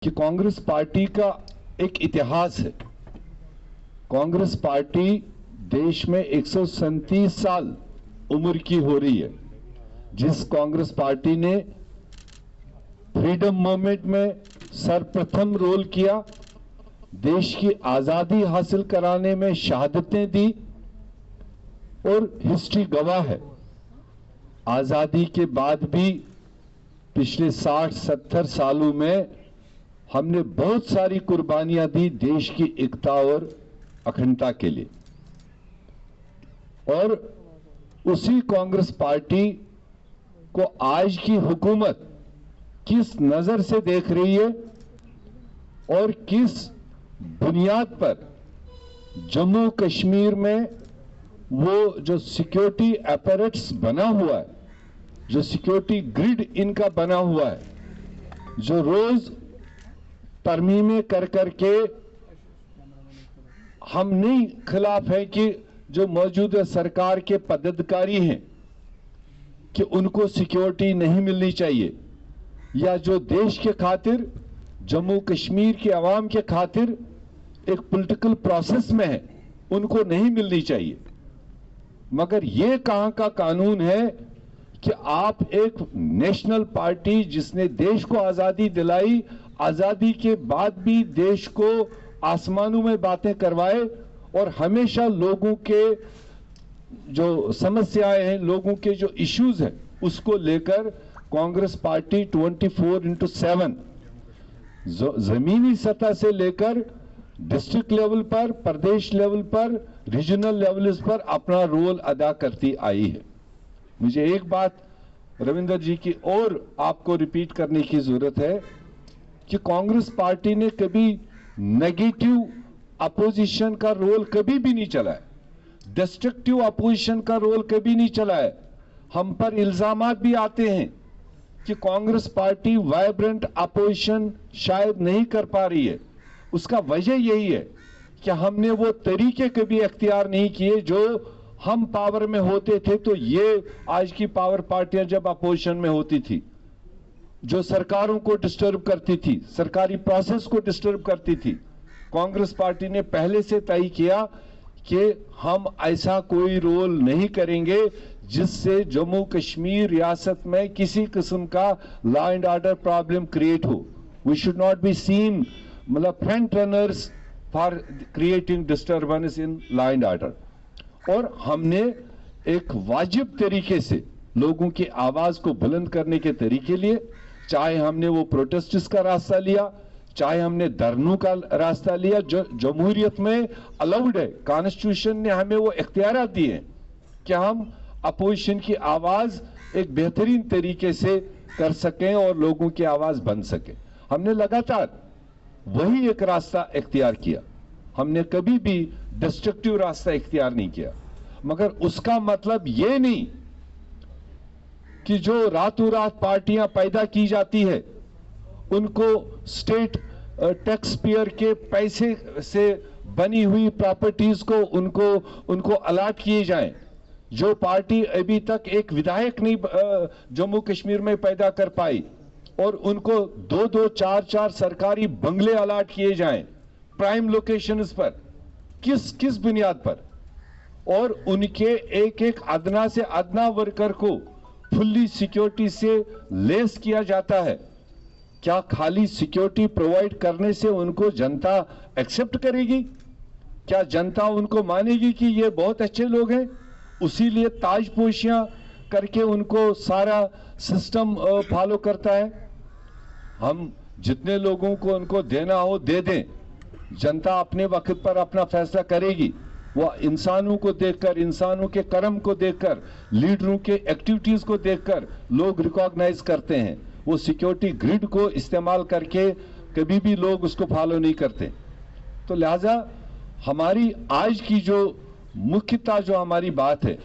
कि कांग्रेस पार्टी का एक इतिहास है। कांग्रेस पार्टी देश में 137 साल उम्र की हो रही है। जिस कांग्रेस पार्टी ने फ्रीडम मूवमेंट में सर्वप्रथम रोल किया, देश की आजादी हासिल कराने में शहादतें दी, और हिस्ट्री गवाह है आजादी के बाद भी पिछले 60-70 सालों में हमने बहुत सारी कुर्बानियां दी देश की एकता और अखंडता के लिए। और उसी कांग्रेस पार्टी को आज की हुकूमत किस नजर से देख रही है और किस बुनियाद पर जम्मू कश्मीर में वो जो सिक्योरिटी अपैरेट्स बना हुआ है, जो सिक्योरिटी ग्रिड इनका बना हुआ है, जो रोज तरमीमें कर करके हम नहीं खिलाफ है कि जो मौजूदा सरकार के पदाधिकारी हैं कि उनको सिक्योरिटी नहीं मिलनी चाहिए, या जो देश के खातिर जम्मू कश्मीर के अवाम के खातिर एक पॉलिटिकल प्रोसेस में है उनको नहीं मिलनी चाहिए। मगर ये कहां का कानून है कि आप एक नेशनल पार्टी जिसने देश को आजादी दिलाई, आजादी के बाद भी देश को आसमानों में बातें करवाए और हमेशा लोगों के जो समस्याएं हैं, लोगों के जो इश्यूज हैं, उसको लेकर कांग्रेस पार्टी 24/7 जमीनी सतह से लेकर डिस्ट्रिक्ट लेवल पर, प्रदेश लेवल पर, रीजनल लेवल पर अपना रोल अदा करती आई है। मुझे एक बात रविंदर जी की और आपको रिपीट करने की जरूरत है कि कांग्रेस पार्टी ने कभी नेगेटिव अपोजिशन का रोल कभी भी नहीं चलाया, डिस्ट्रक्टिव अपोजिशन का रोल कभी नहीं चलाया। हम पर इल्जामात भी आते हैं कि कांग्रेस पार्टी वाइब्रेंट अपोजिशन शायद नहीं कर पा रही है। उसका वजह यही है कि हमने वो तरीके कभी अख्तियार नहीं किए जो हम पावर में होते थे। तो ये आज की पावर पार्टियां जब अपोजिशन में होती थी, जो सरकारों को डिस्टर्ब करती थी, सरकारी प्रोसेस को डिस्टर्ब करती थी, कांग्रेस पार्टी ने पहले से तय किया कि हम ऐसा कोई रोल नहीं करेंगे जिससे जम्मू कश्मीर रियासत में किसी किस्म का law and order problem create हो। We should not be seen मतलब front runners for creating disturbance in law and order. और हमने एक वाजिब तरीके से लोगों की आवाज को बुलंद करने के तरीके लिए, चाहे हमने वो प्रोटेस्ट्स का रास्ता लिया, चाहे हमने धरनों का रास्ता लिया, जो जमहूरियत में अलाउड है। कॉन्स्टिट्यूशन ने हमें वो इख्तियारात दिए हैं कि हम अपोजिशन की आवाज एक बेहतरीन तरीके से कर सकें और लोगों की आवाज बन सके। हमने लगातार वही एक रास्ता इख्तियार किया, हमने कभी भी डिस्ट्रक्टिव रास्ता इख्तियार नहीं किया। मगर उसका मतलब ये नहीं कि जो रातों रात पार्टियां पैदा की जाती है उनको स्टेट टैक्स पेयर के पैसे से बनी हुई प्रॉपर्टीज को उनको अलॉट किए जाएं। जो पार्टी अभी तक एक विधायक नहीं जम्मू कश्मीर में पैदा कर पाई और उनको 2-2, 4-4 सरकारी बंगले अलॉट किए जाएं प्राइम लोकेशंस पर, किस बुनियाद पर? और उनके एक अदना से अदना वर्कर को फुल्ली सिक्योरिटी से लेस किया जाता है। क्या खाली सिक्योरिटी प्रोवाइड करने से उनको जनता एक्सेप्ट करेगी? क्या जनता उनको मानेगी कि ये बहुत अच्छे लोग हैं? उसी लिए ताजपोशियां करके उनको सारा सिस्टम फॉलो करता है। हम जितने लोगों को उनको देना हो दे दें, जनता अपने वक्त पर अपना फैसला करेगी। वो इंसानों को देखकर, इंसानों के कर्म को देखकर, लीडरों के एक्टिविटीज को देखकर लोग रिकॉग्नाइज करते हैं। वो सिक्योरिटी ग्रिड को इस्तेमाल करके कभी भी लोग उसको फॉलो नहीं करते। तो लिहाजा हमारी आज की जो मुख्यता जो हमारी बात है,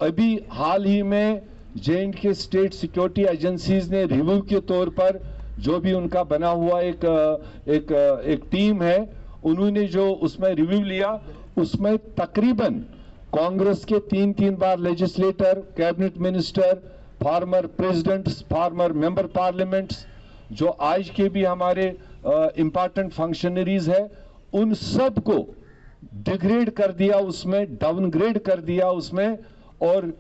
अभी हाल ही में J&K स्टेट सिक्योरिटी एजेंसीज ने रिव्यू के तौर पर जो भी उनका बना हुआ एक टीम है, उन्होंने जो उसमें रिव्यू लिया, उसमें तकरीबन कांग्रेस के 3 बार legislator, cabinet minister, former presidents, former member parliaments जो आज के भी हमारे इम्पोर्टेंट फंक्शनरीज है, उन सब को डिग्रेड कर दिया, उसमें डाउनग्रेड कर दिया उसमें, और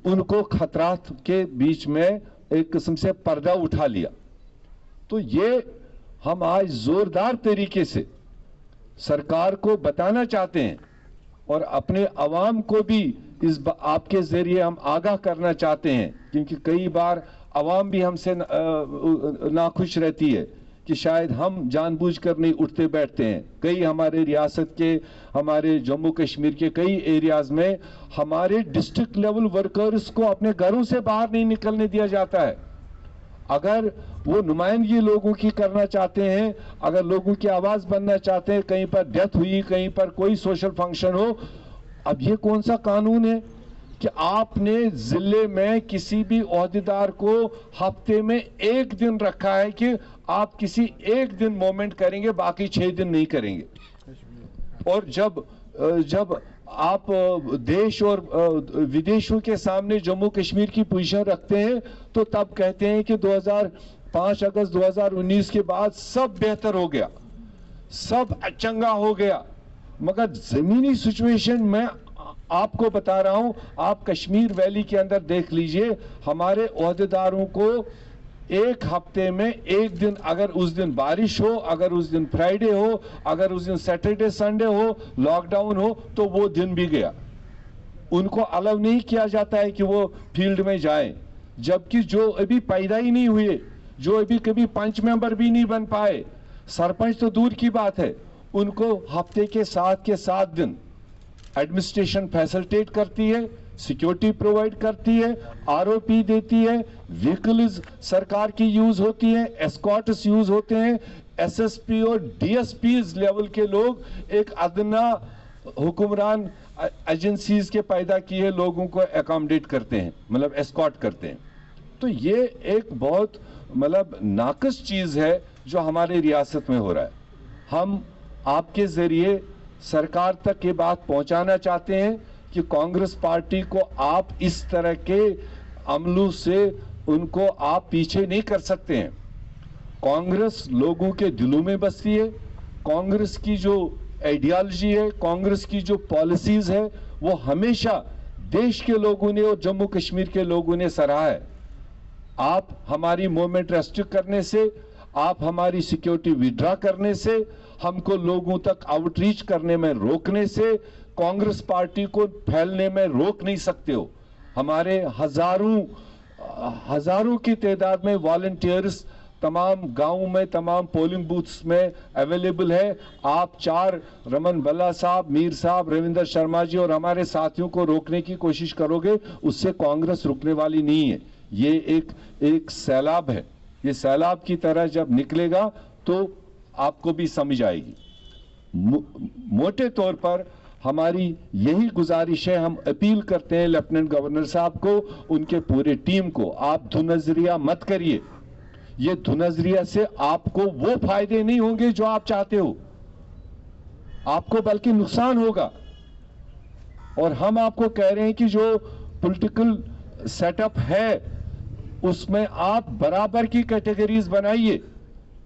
उनको खतरात के बीच में एक किस्म से पर्दा उठा लिया। तो ये हम आज जोरदार तरीके से सरकार को बताना चाहते हैं और अपने अवाम को भी आपके जरिए हम आगाह करना चाहते हैं, क्योंकि कई बार अवाम भी हमसे नाखुश रहती है कि शायद हम जानबूझकर नहीं उठते बैठते हैं। कई हमारे रियासत के, हमारे जम्मू कश्मीर के कई एरियाज में हमारे डिस्ट्रिक्ट लेवल वर्कर्स को अपने घरों से बाहर नहीं निकलने दिया जाता है। अगर वो नुमाइंदगी लोगों की करना चाहते हैं, अगर लोगों की आवाज बनना चाहते हैं, कहीं पर डेथ हुई, कहीं पर कोई सोशल फंक्शन हो, अब ये कौन सा कानून है कि आपने जिले में किसी भी ओहदेदार को हफ्ते में एक दिन रखा है कि आप किसी एक दिन मोमेंट करेंगे, बाकी 6 दिन नहीं करेंगे। और जब आप देश और विदेशों के सामने जम्मू कश्मीर की पोजीशन रखते हैं, तो तब कहते हैं कि 5 अगस्त 2019 के बाद सब बेहतर हो गया, सब चंगा हो गया। मगर जमीनी सिचुएशन में आपको बता रहा हूं, आप कश्मीर वैली के अंदर देख लीजिए, हमारे ओहदेदारों को एक हफ्ते में एक दिन, अगर उस दिन बारिश हो, अगर उस दिन फ्राइडे हो, अगर उस दिन सैटरडे संडे हो, लॉकडाउन हो, तो वो दिन भी गया। उनको अलाउ नहीं किया जाता है कि वो फील्ड में जाएं, जबकि जो अभी पैदा ही नहीं हुए, जो अभी कभी पंच मेंबर भी नहीं बन पाए, सरपंच तो दूर की बात है, उनको हफ्ते के 7 दिन एडमिनिस्ट्रेशन फैसिलिटेट करती है, सिक्योरिटी प्रोवाइड करती है, आरओपी देती है, व्हीकल्स सरकार की यूज होती है, एस्कॉर्ट्स यूज होते हैं, एसएसपी और डीएसपीज लेवल के लोग एक अदना हुक्मरान एजेंसीज के पैदा किए लोगों को अकोमोडेट करते हैं, मतलब एस्कॉर्ट करते हैं। तो ये एक बहुत मतलब नाकस चीज है जो हमारे रियासत में हो रहा है। हम आपके जरिए सरकार तक ये बात पहुंचाना चाहते हैं कि कांग्रेस पार्टी को आप इस तरह के अमलों से उनको आप पीछे नहीं कर सकते हैं। कांग्रेस लोगों के दिलों में बसती है, कांग्रेस की जो आइडियोलॉजी है, कांग्रेस की जो पॉलिसीज है, वो हमेशा देश के लोगों ने और जम्मू कश्मीर के लोगों ने सराहा है। आप हमारी मूवमेंट रेस्ट्रिक्ट करने से, आप हमारी सिक्योरिटी विड्रॉ करने से, हमको लोगों तक आउटरीच करने में रोकने से कांग्रेस पार्टी को फैलने में रोक नहीं सकते हो। हमारे हजारों की तादाद में वॉलंटियर्स तमाम गांवों में, तमाम पोलिंग बूथ्स में अवेलेबल है। आप 4 रमन बल्ला साहब, मीर साहब, रविंदर शर्मा जी और हमारे साथियों को रोकने की कोशिश करोगे, उससे कांग्रेस रुकने वाली नहीं है। ये एक सैलाब है, ये सैलाब की तरह जब निकलेगा तो आपको भी समझ आएगी। मोटे तौर पर हमारी यही गुजारिश है, हम अपील करते हैं लेफ्टिनेंट गवर्नर साहब को, उनके पूरे टीम को, आप धुनजरिया मत करिए। ये धुनजरिया से आपको वो फायदे नहीं होंगे जो आप चाहते हो, आपको बल्कि नुकसान होगा। और हम आपको कह रहे हैं कि जो पॉलिटिकल सेटअप है उसमें आप बराबर की कैटेगरीज बनाइए।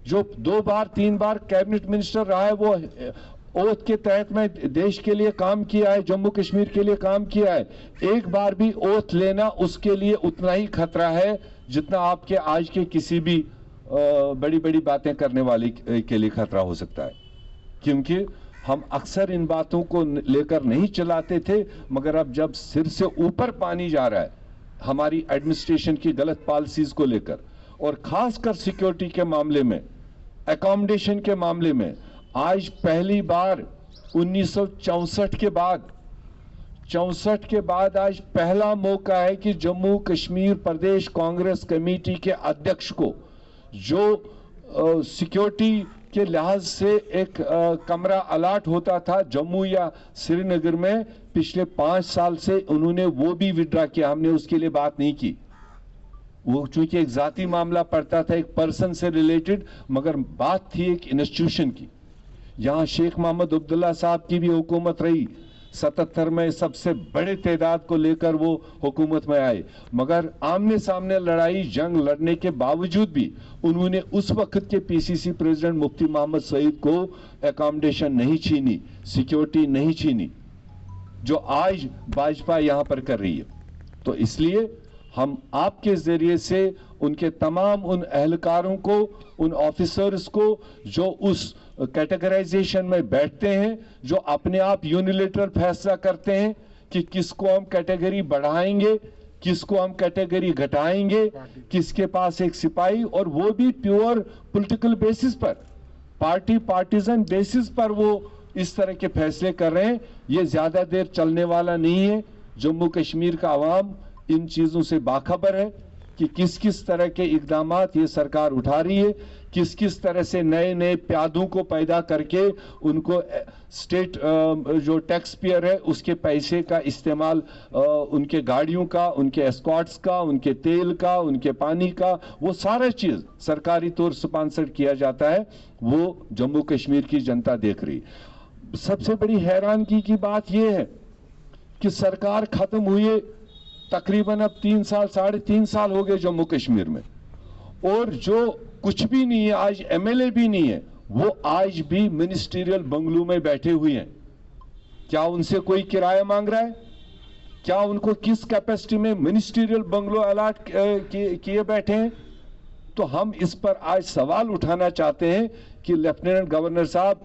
जो 2 बार 3 बार कैबिनेट मिनिस्टर रहा है, वो ओथ के तहत में देश के लिए काम किया है, जम्मू कश्मीर के लिए काम किया है। एक बार भी ओथ लेना उसके लिए उतना ही खतरा है जितना आपके आज के किसी भी बड़ी बड़ी बातें करने वाले के लिए खतरा हो सकता है। क्योंकि हम अक्सर इन बातों को लेकर नहीं चलाते थे, मगर अब जब सिर से ऊपर पानी जा रहा है हमारी एडमिनिस्ट्रेशन की गलत पॉलिसीज को लेकर, और खासकर सिक्योरिटी के मामले में, एकोमोडेशन के मामले में, आज पहली बार 1964 के बाद आज पहला मौका है कि जम्मू कश्मीर प्रदेश कांग्रेस कमेटी के अध्यक्ष को, जो सिक्योरिटी के लिहाज से एक कमरा अलाट होता था जम्मू या श्रीनगर में, पिछले 5 साल से उन्होंने वो भी विड्रॉ किया। हमने उसके लिए बात नहीं की, वो चूंकि एक जाती मामला पड़ता था, एक पर्सन से रिलेटेड, मगर बात थी एक इंस्टीट्यूशन की। यहां शेख मोहम्मद अब्दुल्ला साहब की भी हुकूमत रही, 77 में सबसे बड़े तादाद को लेकर वो हुकूमत में आए, मगर आमने सामने लड़ाई जंग लड़ने के बावजूद भी उन्होंने उस वक्त के पीसीसी प्रेसिडेंट मुफ्ती मोहम्मद सईद को एकोमोडेशन नहीं छीनी, सिक्योरिटी नहीं छीनी, जो आज भाजपा यहां पर कर रही है। तो इसलिए हम आपके जरिए से उनके तमाम उन एहलकारों को, उन ऑफिसर्स को जो उस कैटेगराइजेशन में बैठते हैं, जो अपने आप यूनिलेटरल फैसला करते हैं कि किसको हम कैटेगरी बढ़ाएंगे, किसको हम कैटेगरी घटाएंगे, किसके पास एक सिपाही, और वो भी प्योर पॉलिटिकल बेसिस पर, पार्टी पार्टीजन बेसिस पर वो इस तरह के फैसले कर रहे हैं। ये ज्यादा देर चलने वाला नहीं है। जम्मू कश्मीर का अवाम इन चीजों से बाखबर है कि किस किस तरह के इकदामात ये सरकार उठा रही है, किस किस तरह से नए नए प्यादों को पैदा करके उनको स्टेट जो टैक्स पेयर है उसके पैसे का इस्तेमाल उनके गाड़ियों का, उनके एस्कॉर्ट्स का, उनके तेल का, उनके पानी का, वो सारा चीज सरकारी तौर स्पॉन्सर किया जाता है। वो जम्मू कश्मीर की जनता देख रही। सबसे बड़ी हैरानगी की बात यह है कि सरकार खत्म हुई तकरीबन अब 3 साल 3.5 साल हो गए जम्मू कश्मीर में, और जो कुछ भी नहीं है, आज एमएलए भी नहीं है, वो आज भी मिनिस्ट्रियल बंगलों में बैठे हुए हैं। क्या उनसे कोई किराया मांग रहा है? क्या उनको किस कैपेसिटी में मिनिस्ट्रियल बंगलो अलॉट किए बैठे हैं? तो हम इस पर आज सवाल उठाना चाहते हैं कि लेफ्टिनेंट गवर्नर साहब,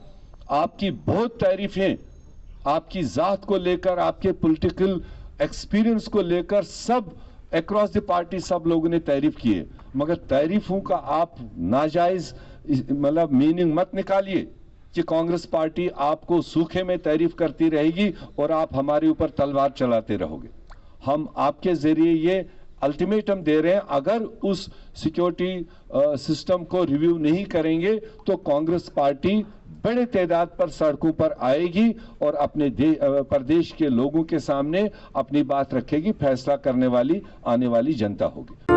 आपकी बहुत तारीफें आपकी जात को लेकर, आपके पॉलिटिकल एक्सपीरियंस को लेकर सब अक्रॉस द पार्टी सब लोगों ने तारीफ की है, मगर तारीफों का आप नाजायज मतलब मीनिंग मत निकालिए कि कांग्रेस पार्टी आपको सूखे में तारीफ करती रहेगी और आप हमारे ऊपर तलवार चलाते रहोगे। हम आपके जरिए ये अल्टीमेटम दे रहे हैं, अगर उस सिक्योरिटी सिस्टम को रिव्यू नहीं करेंगे तो कांग्रेस पार्टी बड़े तादाद पर सड़कों पर आएगी और अपने प्रदेश के लोगों के सामने अपनी बात रखेगी। फैसला करने वाली आने वाली जनता होगी।